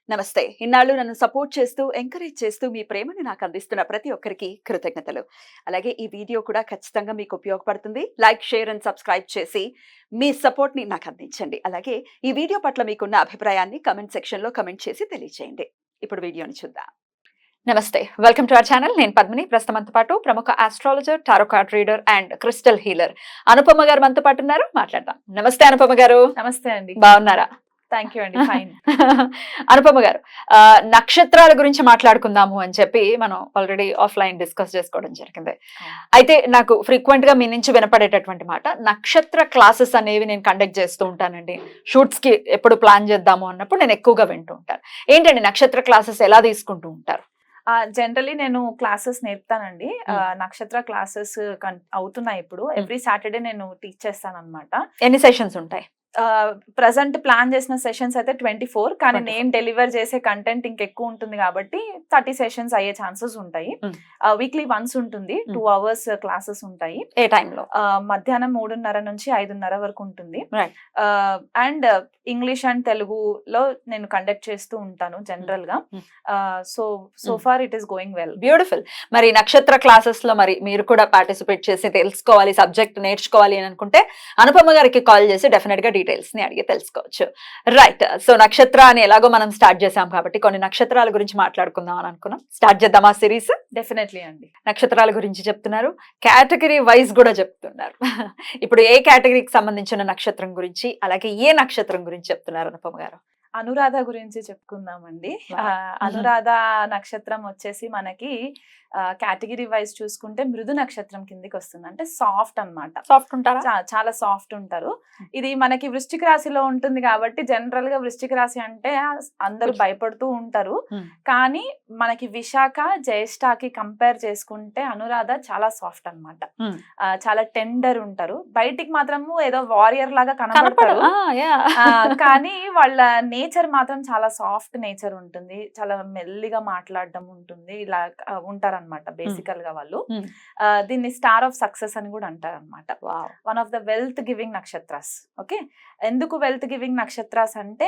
నమస్తే. ఇన్నాళ్ళు నన్ను సపోర్ట్ చేస్తూ, ఎంకరేజ్ చేస్తూ మీ ప్రేమని నాకు అందిస్తున్న ప్రతి ఒక్కరికి కృతజ్ఞతలు. అలాగే ఈ వీడియో కూడా ఖచ్చితంగా మీకు ఉపయోగపడుతుంది. లైక్, షేర్ అండ్ సబ్స్క్రైబ్ చేసి మీ సపోర్ట్‌ని నాకు అందించండి. అలాగే ఈ వీడియో పట్ల మీకున్న అభిప్రాయాన్ని కామెంట్ సెక్షన్‌లో కామెంట్ చేసి తెలియజేయండి. ఇప్పుడు వీడియోని చూద్దాం. నమస్తే. Welcome to our channel. నేను పద్మిని. ప్రస్తుతం మనతో పాటు ప్రముఖ astrologer, tarot card reader and crystal healer Anupama గారు మనతో పాటు ఉన్నారు. మాట్లాడదాం. నమస్తే అనుపమ గారు. నమస్తే అండి. బాగున్నారా? థ్యాంక్ యూ అండి. ఫైన్. అనుపమ గారు, నక్షత్రాల గురించి మాట్లాడుకుందాము అని చెప్పి మనం ఆల్రెడీ ఆఫ్లైన్ డిస్కస్ చేసుకోవడం జరిగింది. అయితే నాకు ఫ్రీక్వెంట్ గా మీ నుంచి వినపడేటటువంటి మాట, నక్షత్ర క్లాసెస్ అనేవి నేను కండక్ట్ చేస్తూ ఉంటానండి. షూట్స్ కి ఎప్పుడు ప్లాన్ చేద్దాము అన్నప్పుడు నేను ఎక్కువగా వింటూ ఉంటాను. ఏంటండి నక్షత్ర క్లాసెస్ ఎలా తీసుకుంటూ ఉంటారు? జనరలీ నేను క్లాసెస్ నేర్పుతానండి. నక్షత్ర క్లాసెస్ అవుతున్నాయి ఇప్పుడు. ఎవ్రీ సాటర్డే నేను టీచ్ చేస్తాను అనమాట. ఎన్ని సెషన్స్ ఉంటాయి? ప్రజెంట్ ప్లాన్ చేసిన సెషన్స్ అయితే 24, కానీ నేను డెలివర్ చేసే కంటెంట్ ఇంకెక్కువ ఉంటుంది కాబట్టి 30 సెషన్స్ అయ్యే ఛాన్సెస్ ఉంటాయి. వీక్లీ వన్స్ ఉంటుంది. 2 hours క్లాసెస్ ఉంటాయి. ఏ టైంలో? మధ్యాహ్నం 3:30 నుంచి 5:30 వరకు ఉంటుంది. అండ్ ఇంగ్లీష్ అండ్ తెలుగులో నేను కండక్ట్ చేస్తూ ఉంటాను జనరల్ గా. So far it is going well. Beautiful. మరి నక్షత్ర క్లాసెస్ లో మరి మీరు కూడా పార్టిసిపేట్ చేసి తెలుసుకోవాలి, సబ్జెక్ట్ నేర్చుకోవాలి అని అనుకుంటే అనుపమ గారికి కాల్ చేసి డెఫినెట్ గా డీటెయిల్స్ ని అడిగి తెలుసుకోవచ్చు. రైట్. సో నక్షత్ర అని ఎలాగో మనం స్టార్ట్ చేసాం కాబట్టి కొన్ని నక్షత్రాల గురించి మాట్లాడుకుందాం అని అనుకున్నాం. స్టార్ట్ చేద్దాం ఆ సిరీస్. డెఫినెట్లీ అండి. నక్షత్రాల గురించి చెప్తున్నారు, కేటగిరీ వైజ్ కూడా చెప్తున్నారు. ఇప్పుడు ఏ కేటగిరీకి సంబంధించిన నక్షత్రం గురించి, అలాగే ఏ నక్షత్రం గురించి చెప్తున్నారు అనుపమ గారు? అనురాధ గురించి చెప్పుకుందామండి. అనురాధ నక్షత్రం వచ్చేసి మనకి కేటగిరీ వైజ్ చూసుకుంటే మృదు నక్షత్రం కిందికి వస్తుంది. అంటే సాఫ్ట్ అన్నమాట. సాఫ్ట్ ఉంటారా? చాలా సాఫ్ట్ ఉంటారు. ఇది మనకి వృశ్చిక రాశిలో ఉంటుంది కాబట్టి జనరల్ గా వృశ్చిక రాశి అంటే అందరూ భయపడుతూ ఉంటారు. కానీ మనకి విశాఖ, జ్యేష్ఠకి కంపేర్ చేసుకుంటే అనురాధ చాలా సాఫ్ట్ అన్నమాట. చాలా టెండర్ ఉంటారు. బయటికి మాత్రము ఏదో వారియర్ లాగా కనబడతారు, కానీ వాళ్ళ నేచర్ మాత్రం చాలా సాఫ్ట్ నేచర్ ఉంటుంది. చాలా మెల్లిగా మాట్లాడడం ఉంటుంది. ఇలా ఉంటారు అనమాట బేసికల్ గా వాళ్ళు. దీన్ని స్టార్ ఆఫ్ సక్సెస్ అని కూడా అంటారు అనమాట. One of the wealth giving నక్షత్రాస్. ఓకే, ఎందుకు వెల్త్ గివింగ్ నక్షత్రాస్ అంటే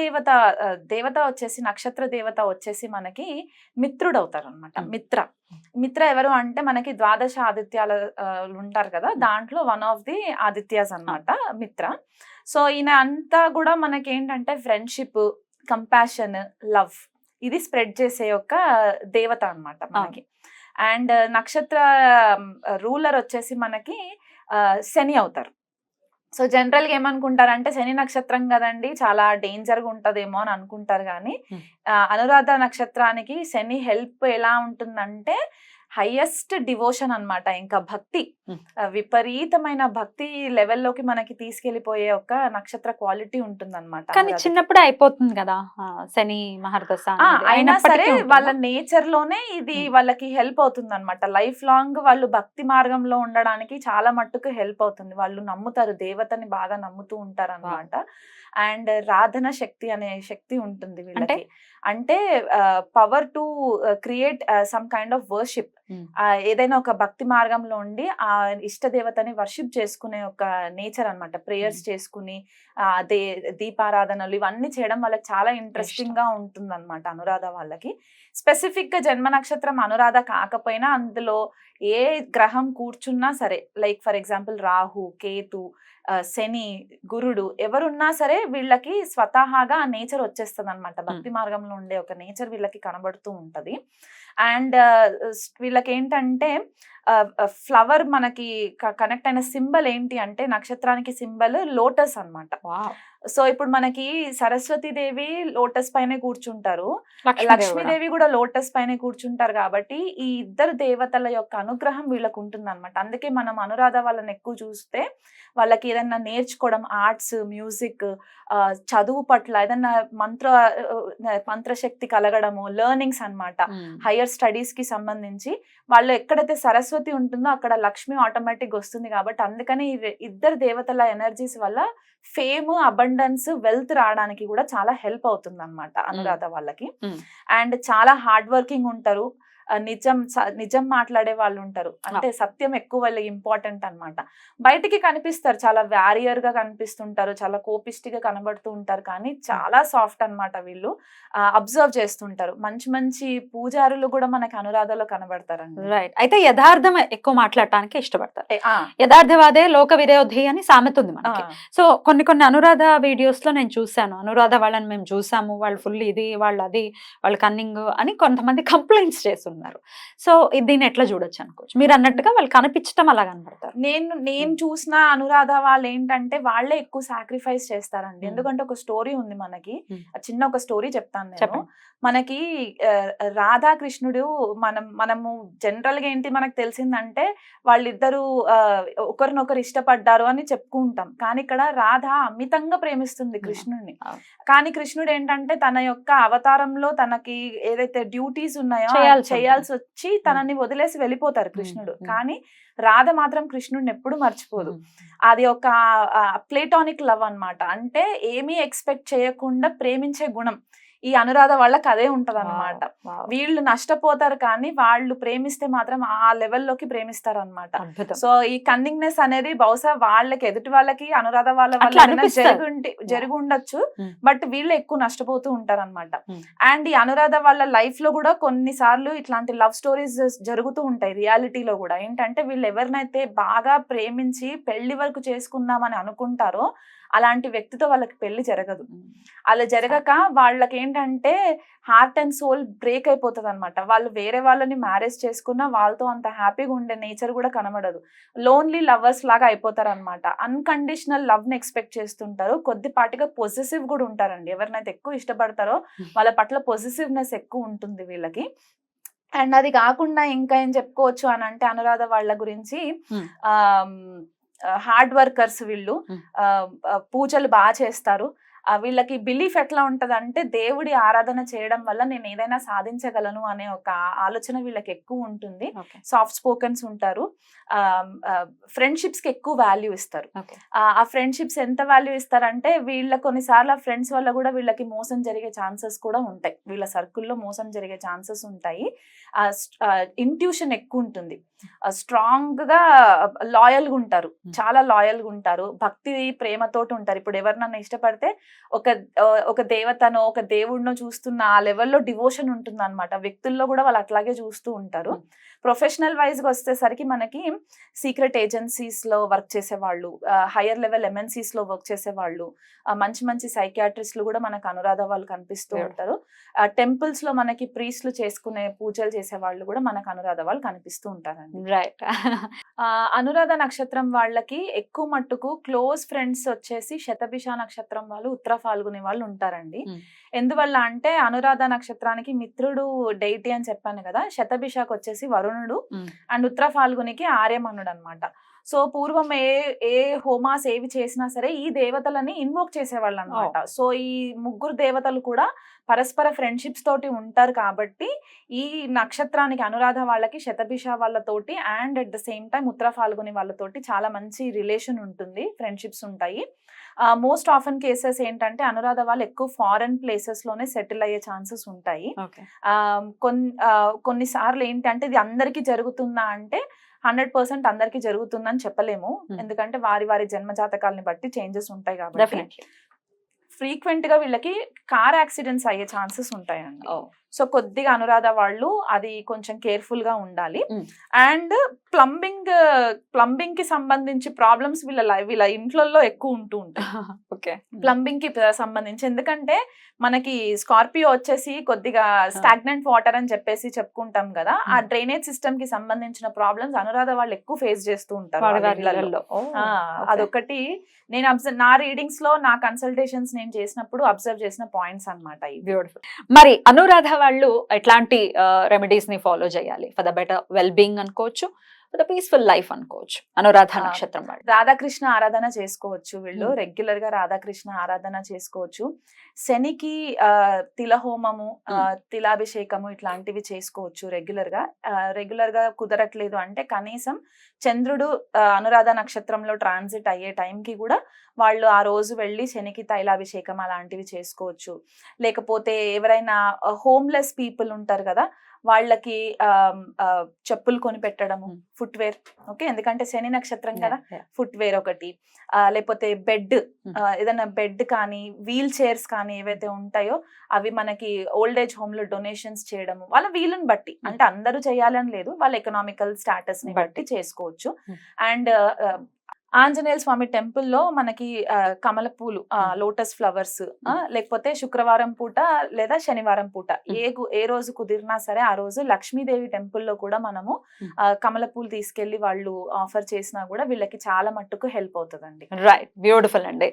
దేవత వచ్చేసి నక్షత్ర దేవత వచ్చేసి మనకి మిత్రుడు అవుతారు అనమాట. మిత్ర ఎవరు అంటే మనకి ద్వాదశ ఆదిత్యాలు ఉంటారు కదా, దాంట్లో వన్ ఆఫ్ ది ఆదిత్యాస్ అన్నమాట మిత్ర. సో ఈయన అంతా కూడా మనకి ఏంటంటే ఫ్రెండ్షిప్, కంపాషన్, లవ్ ఇది స్ప్రెడ్ చేసే యొక్క దేవత అన్నమాట మనకి. అండ్ నక్షత్ర రూలర్ వచ్చేసి మనకి శని అవుతారు. సో జనరల్ గా ఏమనుకుంటారంటే శని నక్షత్రం కదండి, చాలా డేంజర్ గా ఉంటదేమో అని అనుకుంటారు. కానీ అనురాధ నక్షత్రానికి శని హెల్ప్ ఎలా ఉంటుందంటే హైయెస్ట్ డివోషన్ అన్నమాట. ఇంకా భక్తి, విపరీతమైన భక్తి లెవెల్లోకి మనకి తీసుకెళ్లిపోయే ఒక నక్షత్ర క్వాలిటీ ఉంటుంది అనమాట. కానీ చిన్నప్పుడే అయిపోతుంది కదా శని మహర్దశ. అయినా సరే వాళ్ళ నేచర్ లోనే ఇది వాళ్ళకి హెల్ప్ అవుతుంది అనమాట. లైఫ్ లాంగ్ వాళ్ళు భక్తి మార్గంలో ఉండడానికి చాలా మట్టుకు హెల్ప్ అవుతుంది. వాళ్ళు నమ్ముతారు, దేవతని బాగా నమ్ముతూ ఉంటారు అనమాట. అండ్ రాధన శక్తి అనే శక్తి ఉంటుంది వీళ్ళకి. అంటే power to create some kind of worship. ఏదైనా ఒక భక్తి మార్గంలో ఉండి ఆ ఇష్ట దేవతని వర్షిప్ చేసుకునే ఒక నేచర్ అన్నమాట. ప్రేయర్స్ చేసుకుని దీపారాధనలు ఇవన్నీ చేయడం వాళ్ళకి చాలా ఇంట్రెస్టింగ్ గా ఉంటుంది అనమాట అనురాధ వాళ్ళకి. స్పెసిఫిక్ గా జన్మ నక్షత్రం అనురాధ కాకపోయినా అందులో ఏ గ్రహం కూర్చున్నా సరే, like for example Rahu, Ketu, Shani, గురుడు ఎవరున్నా సరే వీళ్ళకి స్వతహాగా ఆ నేచర్ వచ్చేస్తుంది అనమాట. భక్తి మార్గంలో ఉండే ఒక నేచర్ వీళ్ళకి కనబడుతూ ఉంటది. అండ్ వీళ్ళకి ఏంటంటే ఫ్లవర్ మనకి కనెక్ట్ అయిన సింబల్ ఏంటి అంటే నక్షత్రానికి సింబల్ లోటస్ అన్నమాట. సో ఇప్పుడు మనకి సరస్వతీదేవి లోటస్ పైనే కూర్చుంటారు, లక్ష్మీదేవి కూడా లోటస్ పైనే కూర్చుంటారు. కాబట్టి ఈ ఇద్దరు దేవతల యొక్క అనుగ్రహం వీళ్ళకు ఉంటుంది అనమాట. అందుకే మనం అనురాధ వాళ్ళని ఎక్కువ చూస్తే వాళ్ళకి ఏదన్నా నేర్చుకోవడం, ఆర్ట్స్, మ్యూజిక్, చదువు పట్ల ఏదన్నా మంత్రశక్తి కలగడము, లెర్నింగ్స్ అన్నమాట. హైయర్ స్టడీస్ కి సంబంధించి వాళ్ళు ఎక్కడైతే సరస్వతి ఉంటుందో అక్కడ లక్ష్మి ఆటోమేటిక్ వస్తుంది. కాబట్టి అందుకని ఇద్దరు దేవతల ఎనర్జీస్ వల్ల ఫేమ్, అబండెన్స్, వెల్త్ రావడానికి కూడా చాలా హెల్ప్ అవుతుంది అనమాట అనురాధ వాళ్ళకి. అండ్ చాలా హార్డ్ వర్కింగ్ ఉంటారు. నిజం మాట్లాడే వాళ్ళు ఉంటారు, అంటే సత్యం ఎక్కువ వాళ్ళకి ఇంపార్టెంట్ అన్నమాట. బయటికి కనిపిస్తారు చాలా వారియర్ గా కనిపిస్తుంటారు, చాలా కోపిస్టిగా కనబడుతూ ఉంటారు, కానీ చాలా సాఫ్ట్ అన్నమాట వీళ్ళు. అబ్జర్వ్ చేస్తుంటారు. మంచి మంచి పూజారులు కూడా మనకి అనురాధలో కనబడతారండి. రైట్. అయితే యథార్థం ఎక్కువ మాట్లాడటానికి ఇష్టపడతారు. ఆ, యథార్థవాదే లోక విరోధి అని సామెత ఉంది ఆ, మనకి. సో కొన్ని అనురాధ వీడియోస్ లో నేను చూసాను, అనురాధ వాళ్ళని మేము చూసాము, వాళ్ళు ఫుల్ ఇది, వాళ్ళు అది, వాళ్ళు కన్నింగ్ అని కొంతమంది కంప్లైంట్స్ చేస్తున్నారు. సో దీన్ని ఎట్లా చూడొచ్చు అనుకోవచ్చు? మీరు అన్నట్టుగా వాళ్ళు కనిపించడం అలా కనబడతారు. నేను చూసిన అనురాధ వాళ్ళు ఏంటంటే వాళ్ళే ఎక్కువ సాక్రిఫైస్ చేస్తారండి. ఎందుకంటే ఒక స్టోరీ ఉంది మనకి, చిన్న ఒక స్టోరీ చెప్తాను నేను. చెప్పండి. మనకి రాధాకృష్ణుడు మనము జనరల్ గా ఏంటి మనకు తెలిసిందంటే వాళ్ళిద్దరూ ఒకరినొకరు ఇష్టపడ్డారు అని చెప్పుకుంటాం, కానీ ఇక్కడ రాధ అమితంగా ప్రేమిస్తుంది కృష్ణుడిని. కానీ కృష్ణుడు ఏంటంటే తన యొక్క అవతారంలో తనకి ఏదైతే డ్యూటీస్ ఉన్నాయో చేయాల్సి వచ్చి తనని వదిలేసి వెళ్ళిపోతారు కృష్ణుడు. కానీ రాధ మాత్రం కృష్ణుడిని ఎప్పుడు మర్చిపోదు. అది ఒక ప్లేటానిక్ లవ్ అన్నమాట, అంటే ఏమీ ఎక్స్పెక్ట్ చేయకుండా ప్రేమించే గుణం ఈ అనురాధ వాళ్ళకి అదే ఉంటది అన్నమాట. వీళ్ళు నష్టపోతారు కానీ వాళ్ళు ప్రేమిస్తే మాత్రం ఆ లెవెల్లోకి ప్రేమిస్తారు అనమాట. సో ఈ కన్నింగ్నెస్ అనేది బహుశా వాళ్ళకి ఎదుటి వాళ్ళకి అనురాధ వాళ్ళ వల్ల జరిగి ఉండొచ్చు, బట్ వీళ్ళు ఎక్కువ నష్టపోతూ ఉంటారు అనమాట. అండ్ ఈ అనురాధ వాళ్ళ లైఫ్ లో కూడా కొన్నిసార్లు ఇట్లాంటి లవ్ స్టోరీస్ జరుగుతూ ఉంటాయి రియాలిటీలో కూడా. ఏంటంటే వీళ్ళు ఎవరినైతే బాగా ప్రేమించి పెళ్లి వరకు చేసుకుందామని అనుకుంటారో అలాంటి వ్యక్తితో వాళ్ళకి పెళ్లి జరగదు. అలా జరగక వాళ్ళకి ఏంటంటే హార్ట్ అండ్ సోల్ బ్రేక్ అయిపోతుంది అనమాట. వాళ్ళు వేరే వాళ్ళని మ్యారేజ్ చేసుకున్నా వాళ్ళతో అంత హ్యాపీగా ఉండే నేచర్ కూడా కనబడదు. లోన్లీ లవర్స్ లాగా అయిపోతారు అనమాట. అన్కండిషనల్ లవ్ ని ఎక్స్పెక్ట్ చేస్తుంటారు. కొద్దిపాటిగా పొజిటివ్ కూడా ఉంటారండి. ఎవరినైతే ఎక్కువ ఇష్టపడతారో వాళ్ళ పట్ల పొజిటివ్నెస్ ఎక్కువ ఉంటుంది వీళ్ళకి. అండ్ అది కాకుండా ఇంకా ఏం చెప్పుకోవచ్చు అని అంటే అనురాధ వాళ్ళ గురించి, హార్డ్ వర్కర్స్ వీళ్ళు, పూజలు బాగా చేస్తారు. వీళ్ళకి బిలీఫ్ ఎట్లా ఉంటది అంటే దేవుడి ఆరాధన చేయడం వల్ల నేను ఏదైనా సాధించగలను అనే ఒక ఆలోచన వీళ్ళకి ఎక్కువ ఉంటుంది. సాఫ్ట్ స్పోకన్స్ ఉంటారు. ఫ్రెండ్షిప్స్ కి ఎక్కువ వాల్యూ ఇస్తారు. ఆ ఫ్రెండ్షిప్స్ ఎంత వాల్యూ ఇస్తారంటే వీళ్ళ కొన్నిసార్లు ఫ్రెండ్స్ వల్ల కూడా వీళ్ళకి మోసం జరిగే ఛాన్సెస్ కూడా ఉంటాయి. వీళ్ళ సర్కిల్లో మోసం జరిగే ఛాన్సెస్ ఉంటాయి. ఇంట్యూషన్ ఎక్కువ ఉంటుంది. స్ట్రాంగ్ గా లాయల్ గా ఉంటారు, చాలా లాయల్ గా ఉంటారు. భక్తి ప్రేమతోటి ఉంటారు. ఇప్పుడు ఎవరినన్నా ఇష్టపడితే ఒక దేవతనో ఒక దేవుడినో చూస్తున్న ఆ లెవెల్లో డివోషన్ ఉంటుంది అనమాట. వ్యక్తుల్లో కూడా వాళ్ళు అట్లాగే చూస్తూ ఉంటారు. ప్రొఫెషనల్ వైజ్ గా వచ్చేసరికి మనకి సీక్రెట్ ఏజెన్సీస్ లో వర్క్ చేసే వాళ్ళు, హైయర్ లెవెల్ ఎంఎన్సీస్ లో వర్క్ చేసే వాళ్ళు, మంచి మంచి సైకియాట్రిస్టులు కూడా మనకు అనురాధ వాళ్ళు కనిపిస్తూ ఉంటారు. టెంపుల్స్ లో మనకి ప్రీస్ట్లు చేసుకునే పూజలు చేసే వాళ్ళు కూడా మనకు అనురాధ వాళ్ళు కనిపిస్తూ ఉంటారండి. రైట్. అనురాధ నక్షత్రం వాళ్ళకి ఎక్కువ మట్టుకు క్లోజ్ ఫ్రెండ్స్ వచ్చేసి శతభిష నక్షత్రం వాళ్ళు, ఉత్తర ఫాల్గుని వాళ్ళు ఉంటారండి. ఎందువల్ల అంటే అనురాధ నక్షత్రానికి మిత్రుడు డైటీ అని చెప్పాను కదా, శతభిషకు వచ్చేసి వరుణుడు, అండ్ ఉత్తర ఫాల్గునికి ఆర్యమనుడు అనమాట. సో పూర్వం ఏ హోమాస్ ఏవి చేసినా సరే ఈ దేవతలని ఇన్వోక్ చేసేవాళ్ళు అనమాట. సో ఈ ముగ్గురు దేవతలు కూడా పరస్పర ఫ్రెండ్షిప్స్ తోటి ఉంటారు కాబట్టి ఈ నక్షత్రానికి అనురాధ వాళ్ళకి శతభిష వాళ్ళతోటి and at the same time Uttara Phalguni వాళ్ళతోటి చాలా మంచి రిలేషన్ ఉంటుంది, ఫ్రెండ్షిప్స్ ఉంటాయి. మోస్ట్ ఆఫన్ కేసెస్ ఏంటంటే అనురాధ వాళ్ళు ఎక్కువ ఫారెన్ ప్లేసెస్ లోనే సెటిల్ అయ్యే ఛాన్సెస్ ఉంటాయి. కొన్నిసార్లు ఏంటంటే ఇది అందరికీ జరుగుతుందా అంటే 100% అందరికీ జరుగుతుందని చెప్పలేము. ఎందుకంటే వారి వారి జన్మ జాతకాలని బట్టి చేంజెస్ ఉంటాయి కాబట్టి. ఫ్రీక్వెంట్ గా వీళ్ళకి కార్ యాక్సిడెంట్స్ అయ్యే ఛాన్సెస్ ఉంటాయండి. సో కొద్దిగా అనురాధ వాళ్ళు అది కొంచెం కేర్ఫుల్ గా ఉండాలి. అండ్ ప్లంబింగ్ కి సంబంధించి ప్రాబ్లమ్స్ వీళ్ళ ఇంట్లో ఎక్కువ ఉంటూ ఉంటాయి. ప్లంబింగ్ కి సంబంధించి, ఎందుకంటే మనకి స్కార్పియో వచ్చేసి కొద్దిగా స్టాగ్నెంట్ వాటర్ అని చెప్పేసి చెప్పుకుంటాం కదా, ఆ డ్రైనేజ్ సిస్టమ్ కి సంబంధించిన ప్రాబ్లమ్స్ అనురాధ వాళ్ళు ఎక్కువ ఫేస్ చేస్తూ ఉంటారు. అదొకటి నేను నా రీడింగ్స్ లో నా కన్సల్టేషన్స్ నేను చేసినప్పుడు అబ్జర్వ్ చేసిన పాయింట్స్ అన్నమాట. బ్యూటిఫుల్. మరి అనురాధ వాళ్ళు ఎట్లాంటి రెమెడీస్ ని ఫాలో చేయాలి for the better well being అనుకోవచ్చు, ఫర్ ద పీస్ఫుల్ లైఫ్ అనుకోవచ్చు? అనురాధ నక్షత్రం వాళ్ళు రాధాకృష్ణ ఆరాధన చేసుకోవచ్చు. వీళ్ళు రెగ్యులర్ గా రాధాకృష్ణ ఆరాధన చేసుకోవచ్చు. శనికి తిలహోమము, తిలాభిషేకము ఇట్లాంటివి చేసుకోవచ్చు రెగ్యులర్ గా కుదరట్లేదు అంటే కనీసం చంద్రుడు అనురాధ నక్షత్రంలో ట్రాన్సిట్ అయ్యే టైంకి కూడా వాళ్ళు ఆ రోజు వెళ్ళి శనికి తైలాభిషేకం అలాంటివి చేసుకోవచ్చు. లేకపోతే ఎవరైనా హోమ్లెస్ పీపుల్ ఉంటారు కదా, వాళ్ళకి చెప్పులు కొని పెట్టడము, Mm. ఫుట్వేర్. ఓకే, ఎందుకంటే శని నక్షత్రం కదా, Yeah, yeah. ఫుట్వేర్ ఒకటి. లేకపోతే బెడ్, Mm. ఏదైనా బెడ్ కానీ వీల్ చైర్స్ కానీ ఏవైతే ఉంటాయో అవి మనకి ఓల్డ్ ఏజ్ హోమ్ లో డొనేషన్స్ చేయడము, వాళ్ళ వీలుని బట్టి. Mm. అంటే అందరూ చేయాలని లేదు, వాళ్ళ ఎకనామికల్ స్టాటస్ ని బట్టి చేసుకోవచ్చు. Mm. And Anjaneya Swamy temple లో మనకి కమల పూలు, లోటస్ ఫ్లవర్స్, లేకపోతే శుక్రవారం పూట లేదా శనివారం పూట ఏ రోజు కుదిరినా సరే ఆ రోజు లక్ష్మీదేవి టెంపుల్ లో కూడా మనము కమల పూలు తీసుకెళ్లి వాళ్ళు ఆఫర్ చేసినా కూడా వీళ్ళకి చాలా మట్టుకు హెల్ప్ అవుతుందండి. రైట్, బ్యూటిఫుల్ అండి.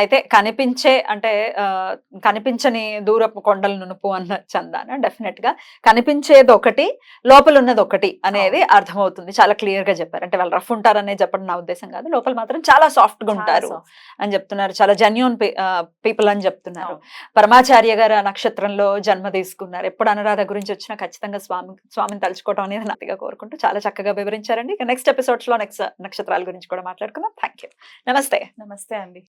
అయితే కనిపించే అంటే కనిపించని దూరపు కొండలు నునుపు అన్న చందాన డెఫినెట్ గా కనిపించేది ఒకటి, లోపల ఉన్నది ఒకటి అనేది అర్థమవుతుంది. చాలా క్లియర్ గా చెప్పారు. అంటే వాళ్ళు రఫ్ ఉంటారనే చెప్పడం నా ఉద్దేశం కాదు, లోపల మాత్రం చాలా సాఫ్ట్ గా ఉంటారు అని చెప్తున్నారు. చాలా జెన్యూన్ పీపుల్ అని చెప్తున్నారు. పరమాచార్య గారు ఆ నక్షత్రంలో జన్మ తీసుకున్నారు. ఎప్పుడు అనురాధ గురించి వచ్చినా ఖచ్చితంగా స్వామిని తలుచుకోవడం అనేది నాటిగా కోరుకుంటూ చాలా చక్కగా వివరించారండి. నెక్స్ట్ ఎపిసోడ్స్ లో నెక్స్ట్ నక్షత్రాల గురించి కూడా మాట్లాడుకుందాం. Thank you. నమస్తే. నమస్తే అండి.